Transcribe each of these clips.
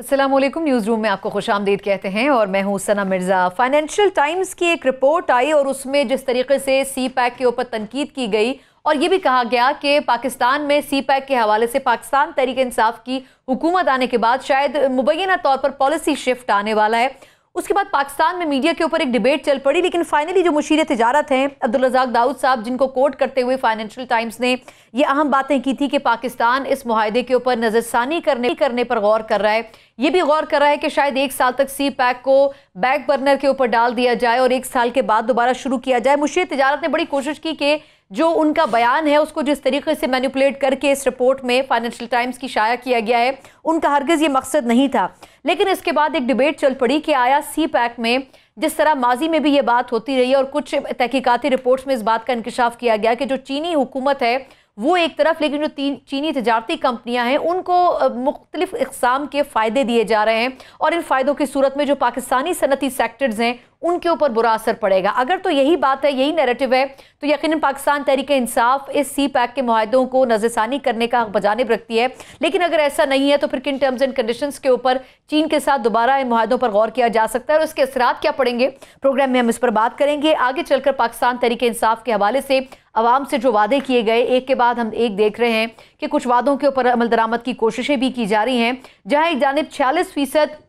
अस्सलाम वालेकुम। News room में आपको खुशामदीद कहते हैं और मैं हूं सना मिर्ज़ा। फाइनेंशियल टाइम्स की एक रिपोर्ट आई और उसमें जिस तरीके से सी पैक के ऊपर तनकीद की गई और ये भी कहा गया कि पाकिस्तान में सी पैक के हवाले से पाकिस्तान तहरीक इंसाफ की हुकूमत आने के बाद शायद मुबैना तौर पर पॉलिसी शिफ्ट आने वाला है। उसके बाद पाकिस्तान में मीडिया के ऊपर एक डिबेट चल पड़ी, लेकिन फाइनली जो मुशीर तिजारत हैं अब्दुल रज़ाक दाऊद साहब, जिनको कोट करते हुए फाइनेंशियल टाइम्स ने ये अहम बातें की थी कि पाकिस्तान इस मुआहदे के ऊपर नज़रसानी करने पर गौर कर रहा है। ये भी गौर कर रहा है कि शायद 1 साल तक सी पैक को बैक बर्नर के ऊपर डाल दिया जाए और 1 साल के बाद दोबारा शुरू किया जाए। मुशीर तिजारत ने बड़ी कोशिश की कि जो उनका बयान है उसको जिस तरीके से मैनिपुलेट करके इस रिपोर्ट में फाइनेंशियल टाइम्स की शाया किया गया है, उनका हरगिज़ ये मकसद नहीं था। लेकिन इसके बाद एक डिबेट चल पड़ी कि आया सी पैक में जिस तरह माजी में भी ये बात होती रही और कुछ तहकीकाती रिपोर्ट्स में इस बात का इंकशाफ किया गया कि जो चीनी हुकूमत है वो एक तरफ, लेकिन जो चीनी तजारती कंपनियां हैं उनको मुख्तलिफ इक़साम के फ़ायदे दिए जा रहे हैं और इन फ़ायदों की सूरत में जो पाकिस्तानी सनती सेक्टर्स हैं उनके ऊपर बुरा असर पड़ेगा। अगर तो यही बात है, यही नैरेटिव है, तो यकीनन पाकिस्तान तहरीक इंसाफ इस सी पैक के मुआहदों को नज़रसानी करने का हक़ बजानिब रखती है। लेकिन अगर ऐसा नहीं है तो फिर किन टर्म्स एंड कंडीशंस के ऊपर चीन के साथ दोबारा इन मुआहदों पर गौर किया जा सकता है और उसके असरात क्या पड़ेंगे, प्रोग्राम में हम इस पर बात करेंगे। आगे चलकर पाकिस्तान तहरीक इंसाफ के हवाले से अवाम से जो वादे किए गए, एक के बाद हम एक देख रहे हैं कि कुछ वादों के ऊपर अमल दरामद की कोशिशें भी की जा रही हैं। जहां एक जानिब 46%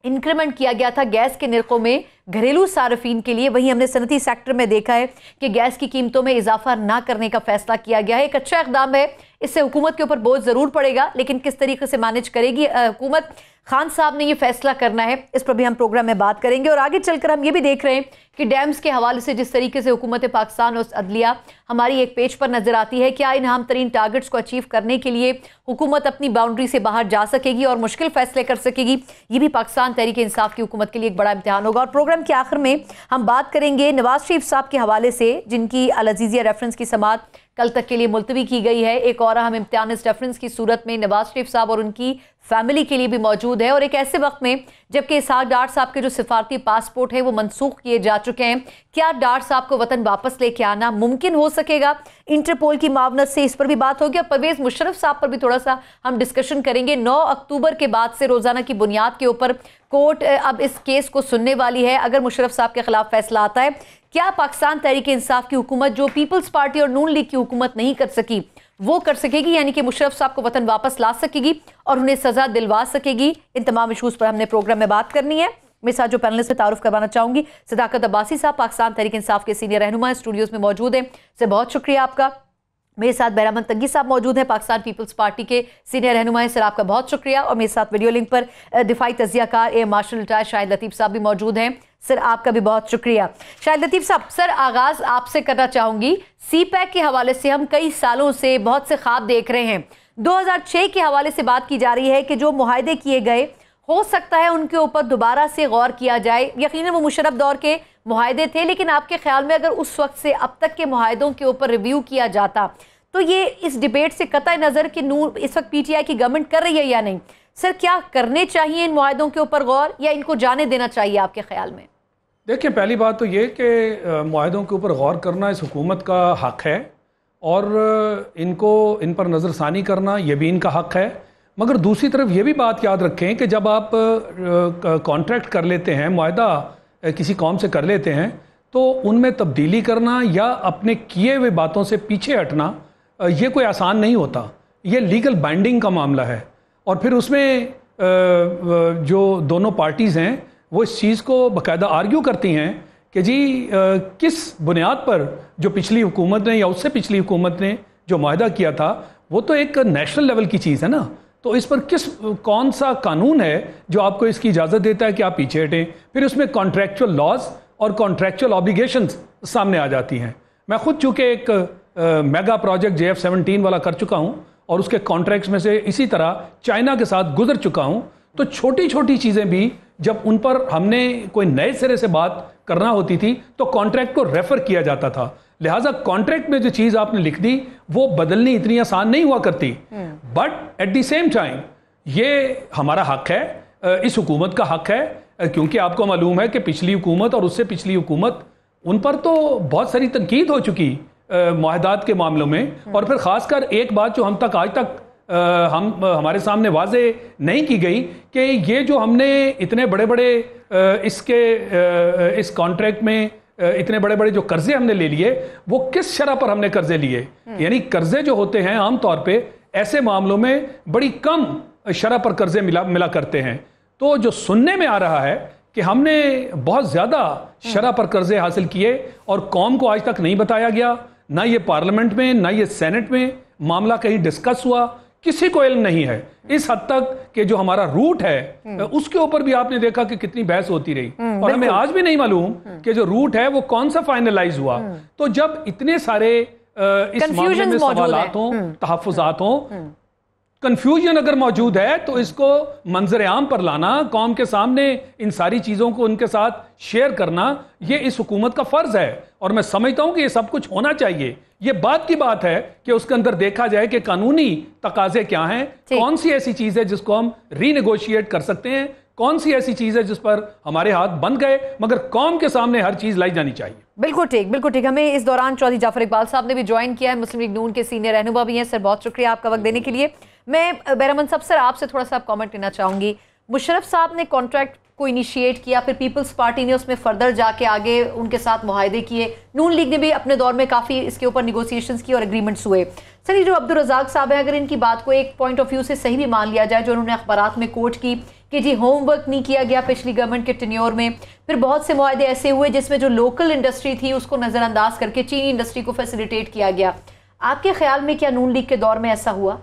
इंक्रीमेंट किया गया था गैस के निर्खों में घरेलू सार्फिन के लिए, वहीं हमने सनती सेक्टर में देखा है कि गैस की कीमतों में इजाफा ना करने का फैसला किया गया है। एक अच्छा इकदाम है, इससे हुकूमत के ऊपर बोझ जरूर पड़ेगा, लेकिन किस तरीके से मैनेज करेगी हुकूमत, खान साहब ने ये फैसला करना है। इस पर भी हम प्रोग्राम में बात करेंगे। और आगे चलकर हम ये भी देख रहे हैं कि डैम्स के हवाले से जिस तरीके से हुकूमत पाकिस्तान और अदलिया हमारी एक पेज पर नजर आती है, क्या इन अहम तरीन टारगेट्स को अचीव करने के लिए हुकूमत अपनी बाउंड्री से बाहर जा सकेगी और मुश्किल फैसले कर सकेगी, ये भी पाकिस्तान तहरीक इंसाफ की हुकूमत के लिए एक बड़ा इम्तिहान होगा। और प्रोग्राम के आखिर में हम बात करेंगे नवाज शरीफ साहब के हवाले से, जिनकी अल अजीज़िया रेफरेंस की समाअत कल तक के लिए मुलतवी की गई है। एक और अहम इम्तिहान इस रेफरेंस की सूरत में नवाज शरीफ साहब और उनकी फैमिली के लिए भी मौजूद है, और एक ऐसे वक्त में जबकि इसहाक डार साहब के जो सिफारती पासपोर्ट है वो मनसूख किए जा चुके हैं। क्या डार साहब को वतन वापस लेके आना मुमकिन हो सकेगा इंटरपोल की मावनत से, इस पर भी बात होगी। और परवेज मुशर्रफ साहब पर भी थोड़ा सा हम डिस्कशन करेंगे। 9 अक्टूबर के बाद से रोजाना की बुनियाद के ऊपर कोर्ट अब इस केस को सुनने वाली है। अगर मुशर्रफ साहब के खिलाफ फैसला आता है, क्या पाकिस्तान तहरीक इंसाफ की हुकूमत जो पीपल्स पार्टी और नून लीग की हुकूमत नहीं कर सकी वो कर सकेगी, यानी कि मुशर्रफ साहब को वतन वापस ला सकेगी और उन्हें सजा दिलवा सकेगी। इन तमाम इशूज़ पर हमने प्रोग्राम में बात करनी है। मेरे साथ जो पैनलिस्ट से तारुफ करवाना चाहूंगी, सदाकत अब्बासी साहब पाकिस्तान तहरीक इंसाफ के सीनियर रहनुमा स्टूडियोज में मौजूद हैं, सर बहुत शुक्रिया आपका। मेरे साथ बहरामन तंगी साहब मौजूद हैं, पाकिस्तान पीपल्स पार्टी के सीनियर रहनुमा हैं, सर आपका बहुत शुक्रिया। और मेरे साथ वीडियो लिंक पर दिफाई तजियाकार एयर मार्शल रिटायर्ड शाहिद लतीफ़ साहब भी मौजूद हैं, सर आपका भी बहुत शुक्रिया। शाहिद लतीफ़ साहब, सर आगाज आपसे करना चाहूंगी। सी पैक के हवाले से हम कई सालों से बहुत से ख्वाब देख रहे हैं। 2006 के हवाले से बात की जा रही है कि जो मुआहदे किए गए हो सकता है उनके ऊपर दोबारा से गौर किया जाए। यकीनन वो मुशर्रफ दौर के मुआहदे थे, लेकिन आपके ख्याल में अगर उस वक्त से अब तक के मुआहदों के ऊपर रिव्यू किया जाता तो ये इस डिबेट से कतई नज़र कि नूर इस वक्त पीटीआई की गवर्नमेंट कर रही है या नहीं, सर क्या करने चाहिए इन मुआहदों के ऊपर गौर या इनको जाने देना चाहिए आपके ख्याल में? देखिए, पहली बात तो ये कि मुआहदों के ऊपर गौर करना इस हुकूमत का हक़ है और इन पर नज़रसानी करना ये भी इनका हक़ है। मगर दूसरी तरफ ये भी बात याद रखें कि जब आप कॉन्ट्रैक्ट कर लेते हैं, मुआहदा किसी कौम से कर लेते हैं, तो उनमें तब्दीली करना या अपने किए हुए बातों से पीछे हटना ये कोई आसान नहीं होता। ये लीगल बाइंडिंग का मामला है और फिर उसमें जो दोनों पार्टीज़ हैं वो इस चीज़ को बाकायदा आर्ग्यू करती हैं कि जी किस बुनियाद पर जो पिछली हुकूमत ने या उससे पिछली हुकूमत ने जो मुआहदा किया था वो तो एक नेशनल लेवल की चीज़ है ना, तो इस पर कौन सा कानून है जो आपको इसकी इजाज़त देता है कि आप पीछे हटें। फिर उसमें कॉन्ट्रैक्चुअल लॉज और कॉन्ट्रैक्चुअल ऑब्लिगेशंस सामने आ जाती हैं। मैं खुद चूँकि एक मेगा प्रोजेक्ट JF-17 वाला कर चुका हूँ और उसके कॉन्ट्रैक्ट्स में से इसी तरह चाइना के साथ गुजर चुका हूँ, तो छोटी छोटी चीज़ें भी जब उन पर हमने कोई नए सिरे से बात करना होती थी तो कॉन्ट्रैक्ट को रेफर किया जाता था। लिहाजा कॉन्ट्रैक्ट में जो चीज़ आपने लिख दी वो बदलनी इतनी आसान नहीं हुआ करती। But at the same time ये हमारा हक है, इस हुकूमत का हक है, क्योंकि आपको मालूम है कि पिछली हुकूमत और उससे पिछली हुकूमत उन पर तो बहुत सारी तनकीद हो चुकी मुआहदात के मामलों में। और फिर ख़ासकर एक बात जो हम तक आज तक हमारे सामने वाजे नहीं की गई कि ये जो हमने इतने बड़े बड़े इस कॉन्ट्रैक्ट में इतने बड़े बड़े जो कर्जे हमने ले लिए वो किस शरह पर हमने कर्जे लिए। यानी कर्जे जो होते हैं आमतौर पे ऐसे मामलों में बड़ी कम शरह पर कर्जे मिला करते हैं। तो जो सुनने में आ रहा है कि हमने बहुत ज़्यादा शरह पर कर्जे हासिल किए और कौम को आज तक नहीं बताया गया, ना ये पार्लियामेंट में ना ये सेनेट में मामला कहीं डिस्कस हुआ, किसी को इल्म नहीं है। इस हद तक कि जो हमारा रूट है उसके ऊपर भी आपने देखा कि कितनी बहस होती रही और हमें आज भी नहीं मालूम कि जो रूट है वो कौन सा फाइनलाइज हुआ। तो जब इतने सारे इस मामले में सवालात हों, तहफ़्फ़ुज़ात हों, कंफ्यूजन अगर मौजूद है तो इसको मंजर आम पर लाना, कौम के सामने इन सारी चीज़ों को उनके साथ शेयर करना, ये इस हुकूमत का फ़र्ज़ है। और मैं समझता हूँ कि ये सब कुछ होना चाहिए। ये बात की बात है कि उसके अंदर देखा जाए कि कानूनी तकाजे क्या हैं, कौन सी ऐसी चीज़ है जिसको हम रीनेगोशिएट कर सकते हैं, कौन सी ऐसी चीज़ है जिस पर हमारे हाथ बंद गए, मगर कौम के सामने हर चीज़ लाई जानी चाहिए। बिल्कुल ठीक, बिल्कुल ठीक। हमें इस दौरान चौधरी जाफर इकबाल साहब ने भी ज्वाइन किया है, मुस्लिम लीग नून के सीनियर रहनुमा भी हैं। सर बहुत शुक्रिया आपका वक्त देने के लिए। मैं बैरमन साहब सर आपसे थोड़ा सा कमेंट लेना चाहूँगी। मुशर्रफ साहब ने कॉन्ट्रैक्ट को इनिशिएट किया, फिर पीपल्स पार्टी ने उसमें फर्दर जाके आगे उनके साथ मुआहदे किए, नून लीग ने भी अपने दौर में काफ़ी इसके ऊपर निगोसिएशंस की और एग्रीमेंट्स हुए। सर ये जो अब्दुल रज़ाक साहब हैं, अगर इनकी बात को एक पॉइंट ऑफ व्यू से सही भी मान लिया जाए जो उन्होंने अखबारात में कोट की कि जी होमवर्क नहीं किया गया पिछली गवर्नमेंट के टेन्योर में, फिर बहुत से मुआहदे ऐसे हुए जिसमें जो लोकल इंडस्ट्री थी उसको नज़रअंदाज करके चीनी इंडस्ट्री को फैसिलिटेट किया गया। आपके ख्याल में क्या नून लीग के दौर में ऐसा हुआ?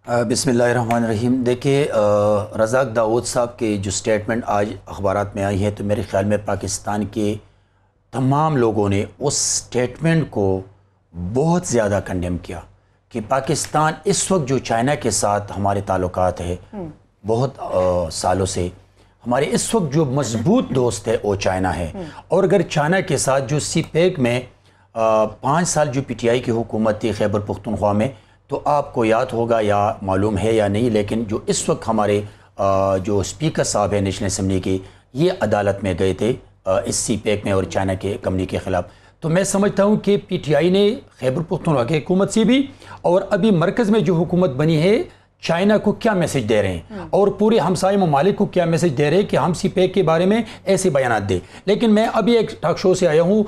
बिस्मिल्लाहिर्रहमानिर्रहीम। देखिए रज़ाक दाऊद साहब के जो स्टेटमेंट आज अखबारात में आई है तो मेरे ख्याल में पाकिस्तान के तमाम लोगों ने उस स्टेटमेंट को बहुत ज़्यादा कंडेम किया कि पाकिस्तान इस वक्त जो चाइना के साथ हमारे ताल्लुकात है बहुत सालों से, हमारे इस वक्त जो मजबूत दोस्त है वो चाइना है। और अगर चाइना के साथ जो CPEC में 5 साल जो PTI की हुकूमत थी खैबर पख्तूनख्वा में, तो आपको याद होगा या मालूम है या नहीं, लेकिन जो इस वक्त हमारे जो स्पीकर साहब हैं नेशनल असम्बली के, ये अदालत में गए थे इस CPEC में और चाइना के कंपनी के ख़िलाफ़। तो मैं समझता हूँ कि PTI ने खैबर पख्तूनख्वा की हुकूमत से भी और अभी मरकज़ में जो हुकूमत बनी है चाइना को क्या मैसेज दे रहे हैं और पूरे हमसाये ममालिक को क्या मैसेज दे रहे हैं कि हम CPEC के बारे में ऐसे बयानात दें। लेकिन मैं अभी एक टॉक शो से आया हूँ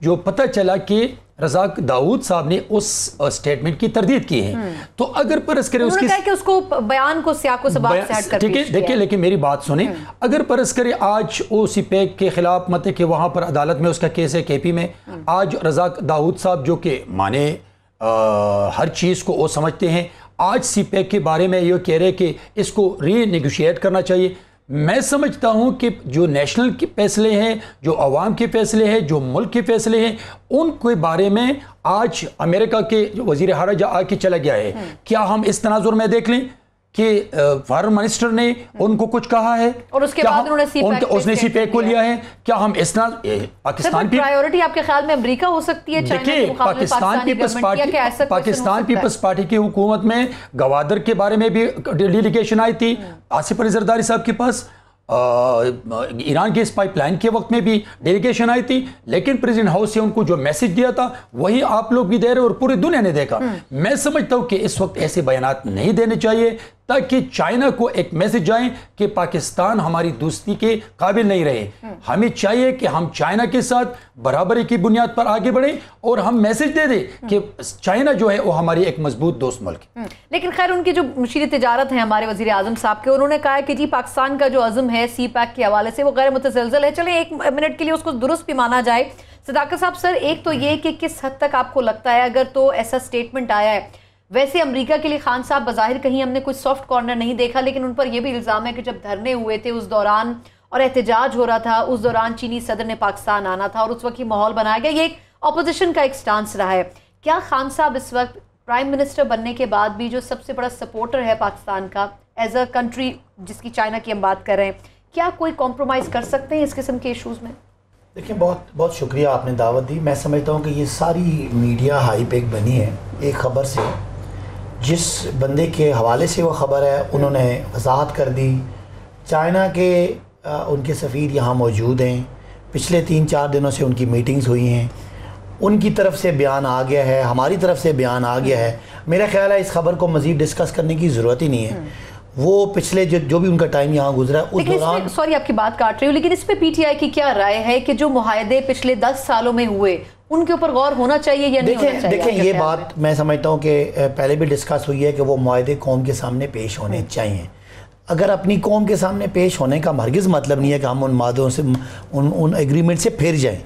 जो पता चला कि रज़ाक दाऊद साहब ने उस स्टेटमेंट की तरदीद की है। तो अगर परस करें उसकी कि उसको बयान को सियाको से बात से हट कर, ठीक है देखिए, लेकिन मेरी बात सुने, अगर परस करें आज वो CPEC के खिलाफ मतलब कि वहाँ पर अदालत में उसका केस है KP में, आज रज़ाक दाऊद साहब जो कि माने हर चीज़ को वो समझते हैं, आज CPEC के बारे में ये कह रहे कि इसको रीनेगोशिएट करना चाहिए। मैं समझता हूं कि जो नेशनल के फैसले हैं, जो अवाम के फैसले हैं, जो मुल्क के फैसले हैं, उनके बारे में आज अमेरिका के वज़ीर ख़ारिजा आके चला गया है। क्या हम इस तनाजुर में देख लें कि फॉरेन मिनिस्टर ने उनको कुछ कहा है और उसके बाद उसने CPEC को लिया है? क्या हम इस तरह पाकिस्तान की प्रायोरिटी आपके ख्याल में अमेरिका हो सकती है? देखिए पाकिस्तान पीपल्स पार्टी की हुकूमत में गवादर के बारे में भी डेलीगेशन आई थी आसिफ अली जरदारी साहब के पास, ईरान के इस पाइपलाइन के वक्त में भी डेलीगेशन आई थी, लेकिन प्रेसिडेंट हाउस से उनको जो मैसेज दिया था वही आप लोग भी दे रहे और पूरी दुनिया ने देखा। मैं समझता हूं कि इस वक्त ऐसे बयानात नहीं देने चाहिए ताकि चाइना को एक मैसेज जाए कि पाकिस्तान हमारी दोस्ती के काबिल नहीं रहे। हमें चाहिए कि हम चाइना के साथ बराबरी की बुनियाद पर आगे बढ़े और हम मैसेज दे दें कि चाइना जो है वो हमारी एक मजबूत दोस्त मुल्क है। लेकिन खैर उनकी जो मुशीर तिजारत है हमारे वजीर आजम साहब के, उन्होंने कहा है कि जी पाकिस्तान का जो अज़्म है CPEC के हवाले से वो गैर मुतसलसल है। चले एक मिनट के लिए उसको दुरुस्त भी माना जाए। सदाकत साहब सर, एक तो ये कि किस हद तक आपको लगता है अगर तो ऐसा स्टेटमेंट आया है, वैसे अमेरिका के लिए खान साहब बज़ाहिर कहीं हमने कोई सॉफ्ट कॉर्नर नहीं देखा, लेकिन उन पर यह भी इल्ज़ाम है कि जब धरने हुए थे उस दौरान और एहतजाज हो रहा था उस दौरान चीनी सदर ने पाकिस्तान आना था और उस वक्त ये माहौल बनाया गया। ये एक अपोजिशन का एक स्टांस रहा है। क्या खान साहब इस वक्त प्राइम मिनिस्टर बनने के बाद भी जो सबसे बड़ा सपोर्टर है पाकिस्तान का एज अ कंट्री जिसकी चाइना की हम बात कर रहे हैं, क्या कोई कॉम्प्रोमाइज़ कर सकते हैं इस किस्म के इशूज़ में? देखिए बहुत बहुत शुक्रिया आपने दावत दी। मैं समझता हूँ कि ये सारी मीडिया हाइप एक बनी है एक ख़बर से, जिस बंदे के हवाले से वो ख़बर है उन्होंने वजाहत कर दी। चाइना के उनके सफ़ीर यहाँ मौजूद हैं, पिछले 3-4 दिनों से उनकी मीटिंग्स हुई हैं, उनकी तरफ से बयान आ गया है, हमारी तरफ से बयान आ गया है। मेरा ख्याल है इस खबर को मजीद डिस्कस करने की ज़रूरत ही नहीं है। वो पिछले जो भी उनका टाइम यहाँ गुजरा उस दौरान, सॉरी आपकी बात काट रही हूँ, लेकिन इस पे पीटीआई की क्या राय है कि जो मुआहदे पिछले 10 सालों में हुए उनके ऊपर गौर होना चाहिए या नहीं होना चाहिए? देखें ये बात मैं समझता हूँ कि पहले भी डिस्कस हुई है कि वो मुआहदे कौम के सामने पेश होने चाहिए। अगर अपनी कौम के सामने पेश होने का हरगिज़ मतलब नहीं है कि हम उन मादों से उन एग्रीमेंट से फिर जाएं,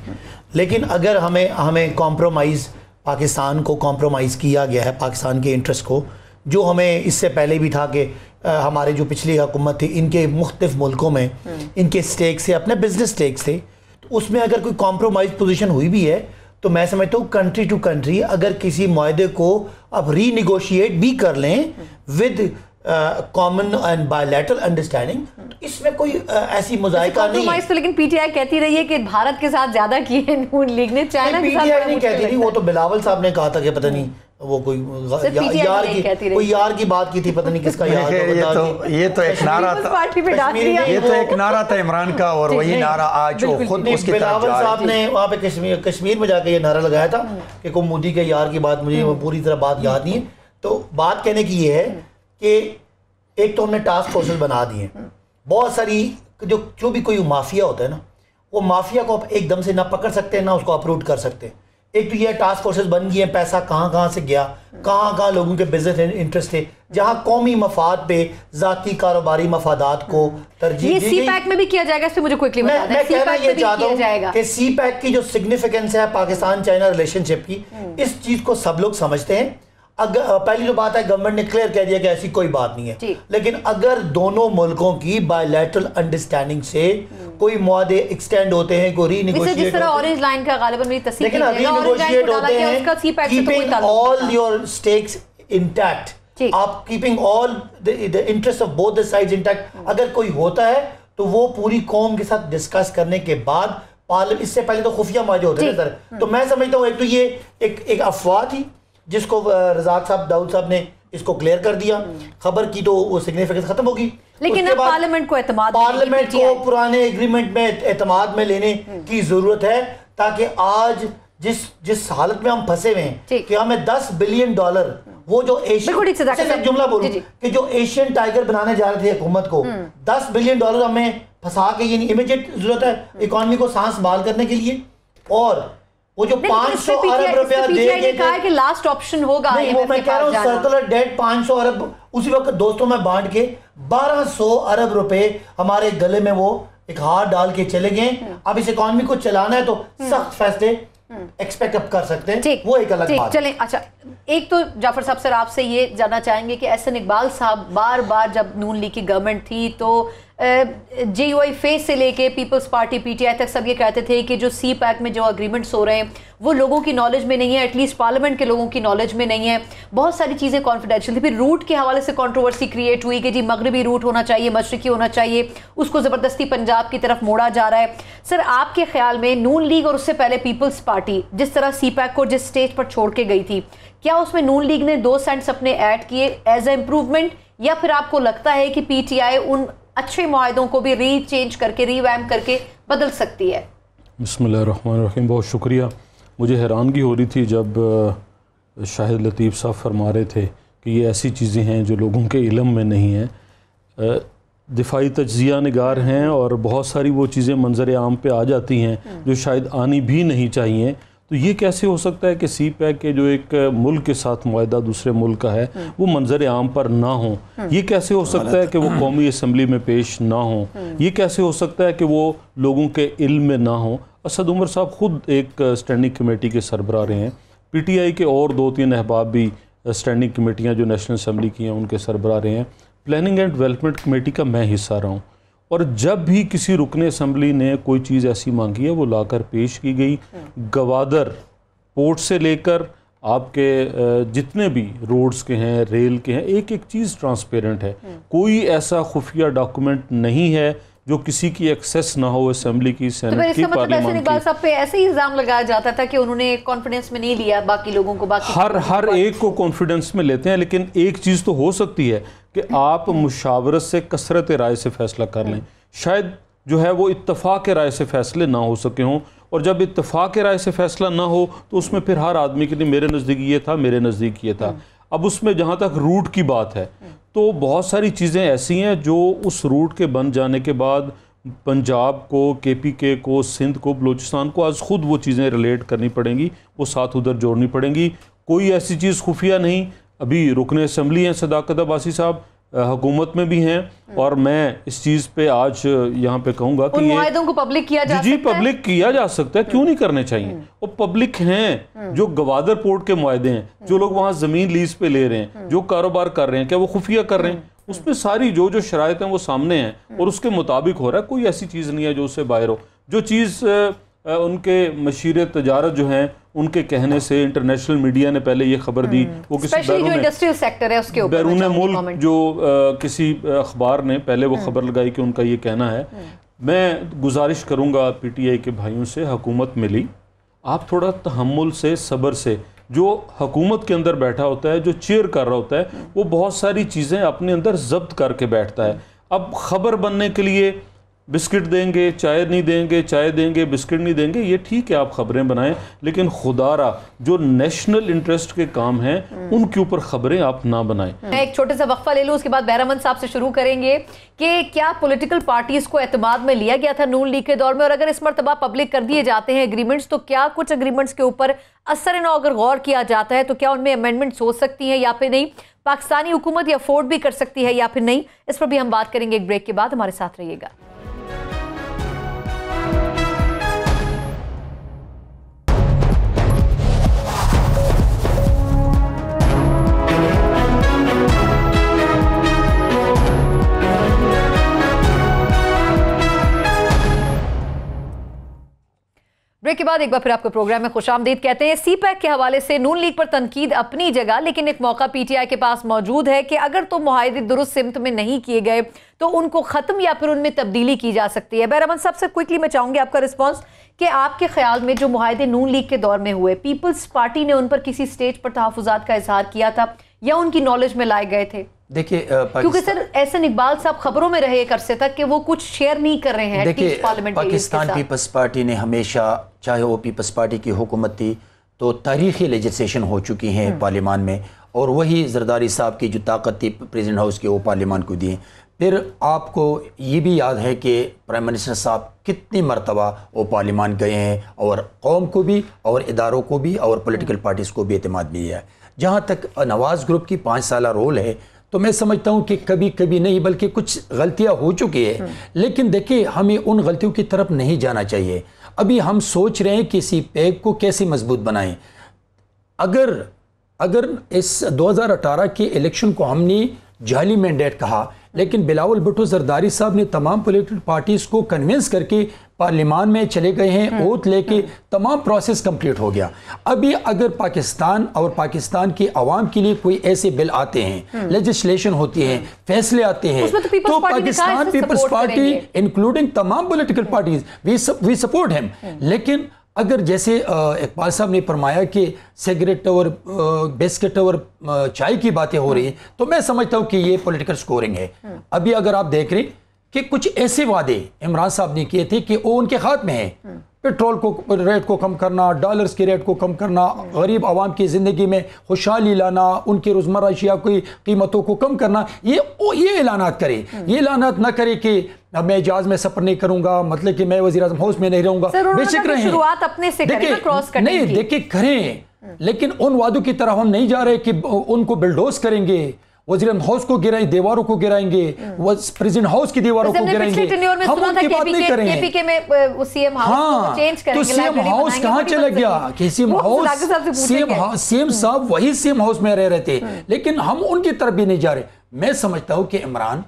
लेकिन अगर हमें कॉम्प्रोमाइज़, पाकिस्तान को कॉम्प्रोमाइज़ किया गया है, पाकिस्तान के इंटरेस्ट को, जो हमें इससे पहले भी था कि हमारे जो पिछली हुकूमत थी इनके मुख्तलिफ मुल्कों में इनके स्टेक्स थे, अपने बिजनेस स्टेक्स थे, तो उसमें अगर कोई कॉम्प्रोमाइज़ पोजीशन हुई भी है तो मैं समझता हूँ कंट्री टू कंट्री अगर किसी मुआहदे को अब रीनिगोशिएट भी कर लें with common and bilateral understanding, तो इसमें कोई ऐसी मुज़ायका नहीं है। तो लेकिन पीटीआई कहती रही है कि भारत के साथ ज्यादा किए नून लीग ने, चाइना के साथ पीटीआई नहीं कहती थी, वो तो बिलावल साहब ने कहा था कि पता नहीं वो कोई यार की बात की थी, पता नहीं किसका यार। ये तो एक नारा था, ये तो एक नारा था इमरान का, और वही नारा आज वो खुद उसकी बिलावल साहब ने वहाँ पे कश्मीर में जाकर ये नारा लगाया था कि कोई मोदी के यार की बात, मुझे पूरी तरह बात याद नहीं है। तो बात कहने की ये है कि एक तो हमने टास्क फोर्सेस बना दिए, बहुत सारी जो भी कोई माफिया होता है ना, वो माफिया को आप एकदम से ना पकड़ सकते हैं ना उसको अप्रूव कर सकते हैं। एक तो ये टास्क फोर्सेस बन गई हैं, पैसा कहाँ से गया, कहाँ लोगों के बिजनेस इंटरेस्ट थे, जहाँ कौमी मफाद पे जाती कारोबारी मफादात को तरजीह दी गई। CPEC में भी किया जाएगा, इसमें मुझे क्विकली बता दें। मैं कहना ये चाहता हूँ कि CPEC की जो सिग्निफिकेंस है पाकिस्तान चाइना रिलेशनशिप की, इस चीज को सब लोग समझते हैं। अगर पहली जो बात है गवर्नमेंट ने क्लियर कह दिया कि ऐसी कोई बात नहीं है, लेकिन अगर दोनों मुल्कों की बायलैटरल अंडरस्टैंडिंग से कोई मुआहदे एक्सटेंड होते हैं, कोई रीनिगोशिएट, जिस तरह ऑरेंज लाइन का गालिबन मेरी तस्वीर, लेकिन रीनिगोशिएट होते हैं, keeping all your stakes intact, आप keeping all the interest of both the sides intact. अगर कोई होता है तो वो पूरी कौम के साथ डिस्कस करने के बाद, इससे पहले तो खुफिया मुआहदे होते थे सर। तो मैं समझता हूँ एक तो ये एक अफवाह थी जिसको रज़ाक साहब दाऊद साहब ने इसको क्लियर कर दिया, खबर की तो वो सिग्निफिकेंस खत्म होगी। लेकिन अब पार्लियामेंट को पुराने एग्रीमेंट में एतमाद में लेने की जरूरत है, ताकि आज जिस हालत में हम फंसे हुए हैं कि हमें $10 बिलियन वो जो एशियन जुमला बोलूं कि जो एशियन टाइगर बनाने जा रहे थे हुकूमत को, $10 बिलियन हमें फंसा के, ये इमीडिएट जरूरत है इकोनॉमी को सांस बहाल करने के लिए। और वो जो 500 अरब रुपया देंगे, कहा कि लास्ट ऑप्शन होगा, वो मैं कह रहा हूँ सर्कुलर डेट 500 अरब, उसी वक्त दोस्तों में बांट के 1200 अरब रुपए हमारे गले में वो एक हाथ डाल के चले गए। अब इस इकोनॉमी को चलाना है तो सख्त फैसले एक्सपेक्ट अप कर सकते हैं, वो एक अलग बात। चलें, अच्छा एक तो जाफर साहब सर आपसे ये जानना चाहेंगे कि एहसन इकबाल साहब बार बार जब नून लीग की गवर्नमेंट थी तो JUI फेस से लेके पीपल्स पार्टी PTI तक सब ये कहते थे कि जो CPEC में जो अग्रीमेंट्स हो रहे हैं वो लोगों की नॉलेज में नहीं है, एटलीस्ट पार्लियामेंट के लोगों की नॉलेज में नहीं है, बहुत सारी चीज़ें कॉन्फिडेंशियल थी। फिर रूट के हवाले से कंट्रोवर्सी क्रिएट हुई कि जी मगरबी रूट होना चाहिए, मशरकी होना चाहिए, उसको ज़बरदस्ती पंजाब की तरफ मोड़ा जा रहा है। सर आपके ख्याल में नून लीग और उससे पहले पीपल्स पार्टी जिस तरह CPEC को जिस स्टेज पर छोड़ के गई थी, क्या उसमें नून लीग ने 2 सेंट्स अपने ऐड किए एज ए इम्प्रूवमेंट, या फिर आपको लगता है कि PTI उन अच्छे मुआहदों को भी रीचेंज करके रीवैम्प करके बदल सकती है? बिस्मिल्लाहिर्रहमानिर्रहीम, बहुत शुक्रिया। मुझे हैरानगी हो रही थी जब शाहिद लतीफ़ साहब फरमा रहे थे कि ये ऐसी चीज़ें हैं जो लोगों के इल्म में नहीं हैं। दिफाई तज्ज़िया निगार हैं और बहुत सारी वो चीज़ें मंजर आम पे आ जाती हैं जो शायद आनी भी नहीं चाहिए। तो ये कैसे हो सकता है कि CPEC के जो एक मुल्क के साथ मुआहदा दूसरे मुल्क का है वो मंजर आम पर ना हो? ये कैसे हो सकता है कि वो कौमी असम्बली में पेश ना हो? ये कैसे हो सकता है कि वो लोगों के इल्म में ना हो? असद उमर साहब खुद एक स्टैंडिंग कमेटी के सरबराह रहे हैं, PTI के और 2-3 अहबाब भी स्टैंडिंग कमेटियाँ जो नेशनल असम्बली की हैं उनके सरबराह रहे हैं, प्लानिंग एंड डेवलपमेंट कमेटी का मैं हिस्सा रहा हूँ। और जब भी किसी रुकने असम्बली ने कोई चीज़ ऐसी मांगी है वो लाकर पेश की गई। गवादर पोर्ट से लेकर आपके जितने भी रोड्स के हैं, रेल के हैं, एक एक चीज़ ट्रांसपेरेंट है। कोई ऐसा खुफिया डॉक्यूमेंट नहीं है जो किसी की एक्सेस ना हो असेंबली की, सेनेट की, पार्लियामेंट की। साहब पे ऐसे ही इल्जाम लगाया जाता था कि उन्होंने कॉन्फिडेंस में नहीं लिया बाकी लोगों को, बाकी हर एक को कॉन्फिडेंस में लेते हैं, लेकिन एक चीज़ तो हो सकती है कि आप मुशावरत से, कसरत राय से फैसला कर लें। शायद जो है वो इत्तफाक राय से फैसले ना हो सके हों, और जब इत्तफाक राय से फैसला ना हो तो उसमें फिर हर आदमी के लिए मेरे नज़दीक ये था, मेरे नज़दीक ये था। अब उसमें जहाँ तक रूट की बात है तो बहुत सारी चीज़ें ऐसी हैं जो उस रूट के बन जाने के बाद पंजाब को, KPK को, सिंध को, बलूचिस्तान को आज ख़ुद वो चीज़ें रिलेट करनी पड़ेंगी, वो साथ उधर जोड़नी पड़ेंगी। कोई ऐसी चीज़ खुफिया नहीं। अभी रुकने असम्बली हैं सदाकत अब्बासी साहब, हुकूमत में भी हैं, और मैं इस चीज़ पे आज यहाँ पे कहूँगा कि ये मुआहदों को पब्लिक किया जा सकता है। पब्लिक किया जा सकता है, क्यों नहीं करने चाहिए। और पब्लिक हैं जो गवादर पोर्ट के मुआहदे हैं, जो लोग वहाँ ज़मीन लीज पे ले रहे हैं, जो कारोबार कर रहे हैं, क्या वो खुफिया कर रहे हैं? उसमें सारी जो शराइत हैं वो सामने हैं और उसके मुताबिक हो रहा है। कोई ऐसी चीज़ नहीं है जो उससे बाहर हो। जो चीज़ उनके मशीर तजारत जो हैं उनके कहने से इंटरनेशनल मीडिया ने पहले ये खबर दी, वो किसी इंडस्ट्रियल सेक्टर है उसके ऊपर बैरून मुल्क जो किसी अखबार ने पहले वो खबर लगाई कि उनका ये कहना है। मैं गुजारिश करूँगा PTI के भाइयों से, हुकूमत मिली, आप थोड़ा तहम्मुल से, सब्र से, जो हुकूमत के अंदर बैठा होता है, जो चेयर कर रहा होता है, वो बहुत सारी चीज़ें अपने अंदर जब्त करके बैठता है। अब खबर बनने के लिए बिस्किट देंगे, चाय नहीं देंगे, चाय देंगे, बिस्किट नहीं देंगे, ये ठीक है, आप खबरें बनाएं, लेकिन खुदारा जो नेशनल इंटरेस्ट के काम हैं उनके ऊपर खबरें आप ना बनाएं। मैं एक छोटे सा वक्फा ले लूं, उसके बाद बहरामंद साहब से शुरू करेंगे कि क्या पॉलिटिकल पार्टीज को एतमाद में लिया गया था नून लीग के दौर में, और अगर इस मरतबा पब्लिक कर दिए जाते हैं एग्रीमेंट्स, तो क्या कुछ एग्रीमेंट्स के ऊपर असर अगर गौर किया जाता है तो क्या उनमें अमेंडमेंट्स हो सकती हैं या फिर नहीं? पाकिस्तानी हुकूमत ये अफोर्ड भी कर सकती है या फिर नहीं? इस पर भी हम बात करेंगे एक ब्रेक के बाद। हमारे साथ रहिएगा। ब्रेक के बाद एक बार फिर आपको प्रोग्राम में खुशामदीद कहते हैं। CPAC के हवाले से नून लीग पर तनकीद अपनी जगह, लेकिन एक मौका PTI के पास मौजूद है कि अगर तो मुआहदे दुरुस्त सिमत में नहीं किए गए तो उनको ख़त्म या फिर उनमें तब्दीली की जा सकती है। बहरामंद साहब से क्विकली मैं चाहूँगी आपका रिस्पॉन्स कि आपके ख्याल में जो मुआहदे नून लीग के दौर में हुए, पीपल्स पार्टी ने उन पर किसी स्टेज पर तहफ़्फ़ुज़ात का इजहार किया था या उनकी नॉलेज में लाए गए थे? देखिए, क्योंकि सर एहसन इकबाल साहब खबरों में रहे एक अरसे तक कि वो कुछ शेयर नहीं कर रहे हैं। देखिए, पाकिस्तान पीपल्स पार्टी ने हमेशा, चाहे वो पीपल्स पार्टी की हुकूमत थी, तो तारीखी लेजिस्लेशन हो चुकी हैं पार्लियामान में, और वही जरदारी साहब की जो ताकत थी प्रेसिडेंट हाउस की, वो पार्लियामान को दी। फिर आपको ये भी याद है कि प्राइम मिनिस्टर साहब कितनी मरतबा वो पार्लियामान गए हैं और कौम को भी और इदारों को भी और पॉलिटिकल पार्टीज़ को भी एतमाद भी है। जहाँ तक नवाज़ ग्रुप की 5 साल रोल है, तो मैं समझता हूँ कि कभी कभी नहीं बल्कि कुछ गलतियाँ हो चुकी है, लेकिन देखिए हमें उन गलतियों की तरफ नहीं जाना चाहिए। अभी हम सोच रहे हैं कि CPAC को कैसे मजबूत बनाएं। अगर इस 2018 के इलेक्शन को हमने जाली मैंडेट कहा, लेकिन बिलावल भुट्टो जरदारी साहब ने तमाम पॉलिटिकल पार्टीज को कन्विंस करके पार्लियामान में चले गए हैं, ओथ लेके तमाम प्रोसेस कंप्लीट हो गया। अभी अगर पाकिस्तान और पाकिस्तान की आवाम के लिए कोई ऐसे बिल आते हैं, लेजिस्लेशन होती है, फैसले आते हैं, तो पाकिस्तान पीपल्स पार्टी इंक्लूडिंग तमाम political parties we support him. लेकिन अगर जैसे इकबाल साहब ने फरमाया कि सिगरेट और बिस्किट और चाय की बातें हो रही हैं, तो मैं समझता हूं कि ये पॉलिटिकल स्कोरिंग है। अभी अगर आप देख रहे हैं कि कुछ ऐसे वादे इमरान साहब ने किए थे कि वो उनके हाथ में है, पेट्रोल को रेट को कम करना, डॉलर्स के रेट को कम करना, गरीब आवाम की ज़िंदगी में खुशहाली लाना, उनके रोज़मर्रा अशिया की कीमतों को कम करना, ये ऐलानात करे। ये ऐलानात ना करे कि मैं जहाज में सफ़र नहीं करूंगा, मतलब कि मैं वज़ीर-ए-आज़म हाउस में नहीं रहूंगा। बेशक रहें, शुरुआत अपने से करें, क्रॉस कटिंग नहीं देखिए करें, लेकिन उन वादों की तरह हम नहीं जा रहे कि उनको बिल्डोज करेंगे, वज़ीर हाउस को गिराएंगे, दीवारों को गिराएंगे, प्रेसिडेंट हाउस की दीवारों को गिराएंगे। हम उनकी बात नहीं कर रहे हैं। केपीके में सीएम हाउस चेंज करेंगे, तो सीएम हाउस कहाँ चला गया? सीएम साहब वही सीएम हाउस में रह रहे थे, लेकिन हम उनकी तरफ भी नहीं जा रहे। मैं समझता हूँ कि इमरान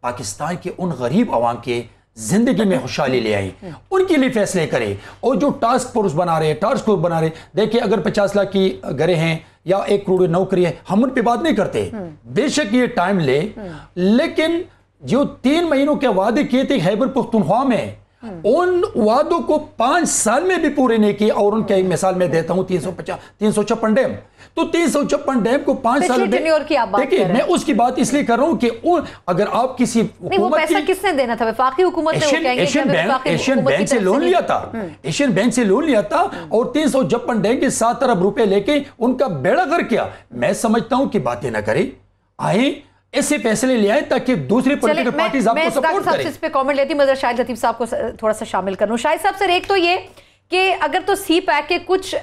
पाकिस्तान के उन गरीब आवाम के जिंदगी में खुशहाली ले आई, उनके लिए फैसले करे। और जो टास्क फोर्स बना रहे, देखिए अगर 50 लाख की घरें हैं या 1 करोड़ नौकरी है, हम उन पे बात नहीं करते। बेशक ये टाइम ले, लेकिन जो 3 महीनों के वादे किए थे खैबर पख्तूनख्वा में, उन वादों को 5 साल में भी पूरे नहीं किए। और उनका एक मिसाल मैं देता हूं, 356 डैम, तो 356 डैम को 5 साल में, देखिए मैं उसकी बात इसलिए कर रहा हूं कि अगर आप किसी वो पैसा किसने देना था? वफाकी हुकूमत ने एशियन बैंक से लोन लिया था, एशियन बैंक से लोन लिया था और 356 डैम के 7 अरब रुपए लेके उनका बेड़ा गर्क किया। मैं समझता हूं कि बातें ना करें, आए ऐसे फैसले ले आए ताकि दूसरी पॉलिटिकल पार्टीज आपको सपोर्ट करें। इस पे कमेंट लेती हूं, शाहिद लतीफ साहब को थोड़ा सा शामिल करूं। शाहिद साहब सर, एक तो ये कि अगर तो सी पैक के कुछ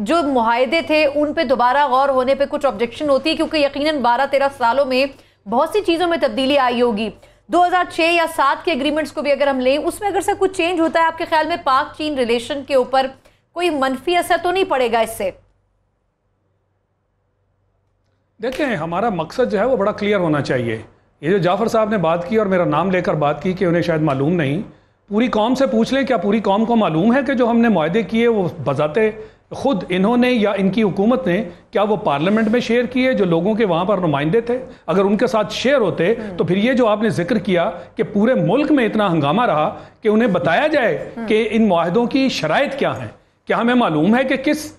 जो मुआहदे थे उन पे दोबारा गौर होने पे कुछ ऑब्जेक्शन होती है, क्योंकि यकीनन 12-13 सालों में बहुत सी चीजों में तब्दीली आई होगी। 2006 या 7 के एग्रीमेंट्स को भी अगर हम लें, उसमें अगर से कुछ चेंज होता है, आपके ख्याल में पाक चीन रिलेशन के ऊपर कोई मनफी असर तो नहीं पड़ेगा इससे? देखें, हमारा मकसद जो है वो बड़ा क्लियर होना चाहिए। ये जो जाफ़र साहब ने बात की और मेरा नाम लेकर बात की कि उन्हें शायद मालूम नहीं, पूरी कौम से पूछ लें, क्या पूरी कौम को मालूम है कि जो हमने मुआहदे किए वो बजाते खुद इन्होंने या इनकी हुकूमत ने क्या वो पार्लियामेंट में शेयर किए जो लोगों के वहाँ पर नुमाइंदे थे? अगर उनके साथ शेयर होते तो फिर ये जो आपने जिक्र किया कि पूरे मुल्क में इतना हंगामा रहा कि उन्हें बताया जाए कि इन मुआहदों की शराइत क्या हैं, क्या हमें मालूम है कि किस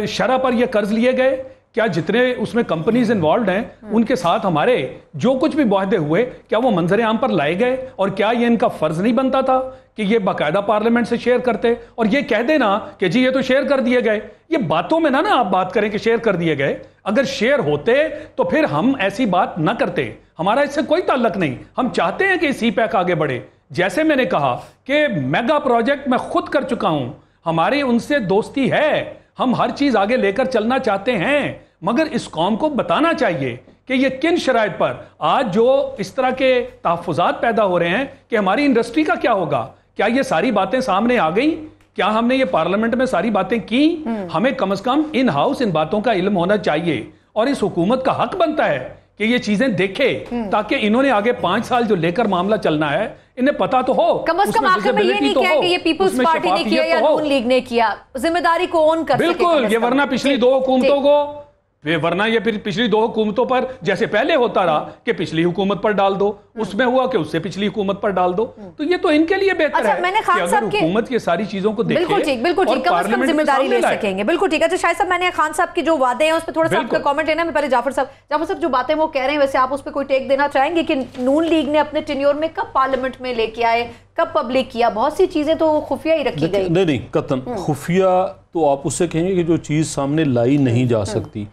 शरह पर ये कर्ज लिए गए, क्या जितने उसमें कंपनीज इन्वॉल्व हैं उनके साथ हमारे जो कुछ भी मुआहदे हुए क्या वो मंजर आम पर लाए गए, और क्या ये इनका फर्ज नहीं बनता था कि ये बाकायदा पार्लियामेंट से शेयर करते और ये कह देना कि जी ये तो शेयर कर दिए गए। ये बातों में ना आप बात करें कि शेयर कर दिए गए, अगर शेयर होते तो फिर हम ऐसी बात ना करते। हमारा इससे कोई ताल्लुक नहीं, हम चाहते हैं कि सी पैक आगे बढ़े। जैसे मैंने कहा कि मेगा प्रोजेक्ट मैं खुद कर चुका हूं, हमारी उनसे दोस्ती है, हम हर चीज आगे लेकर चलना चाहते हैं, मगर इस कौम को बताना चाहिए कि ये किन शराइत पर आज जो इस तरह के तहफ़्फ़ुज़ात पैदा हो रहे हैं कि हमारी इंडस्ट्री का क्या होगा। क्या ये सारी बातें सामने आ गई? क्या हमने ये पार्लियामेंट में सारी बातें की? हमें कम से कम इन हाउस इन बातों का इल्म होना चाहिए और इस हुकूमत का हक बनता है कि ये चीजें देखे, ताकि इन्होंने आगे 5 साल जो लेकर मामला चलना है इन्हें पता तो हो। कम से कम आखिर में ये नहीं किया कि ये पीपल्स पार्टी ने किया या नून लीग ने किया, जिम्मेदारी को ओन कर सके। बिल्कुल, ये वरना पिछली 2 हुकूमतों को, वरना ये फिर पिछली 2 हुकूमतों पर जैसे पहले होता रहा कि पिछली हुकूमत पर डाल दो, उसमें हुआ कि उससे पिछली हुकूमत पर डाल दो, तो ये तो इनके लिए बेहतर है मैंने कि अगर हुकूमत ये सारी चीजों को देखे। बिल्कुल ठीक, बिल्कुल ठीक, कम से कम जिम्मेदारी ले सकेंगे। बिल्कुल ठीक है। अच्छा शाहिद साहब, मैंने खान साहब के जो वादे हैं उस पर थोड़ा सा आपका कमेंट लेना है। मैं पहले जाफर साहब जो बातें वो कह रहे हैं, वैसे आप उस पर कोई टेक देना चाहेंगे कि नून लीग ने अपने टेन्योर में कब पार्लियामेंट में लेके आए, कब पब्लिक किया? बहुत सी चीजें तो खुफिया ही रखी गई। नहीं कतन खुफिया तो आप उससे कहेंगे कि जो चीज़ सामने लाई नहीं जा सकती।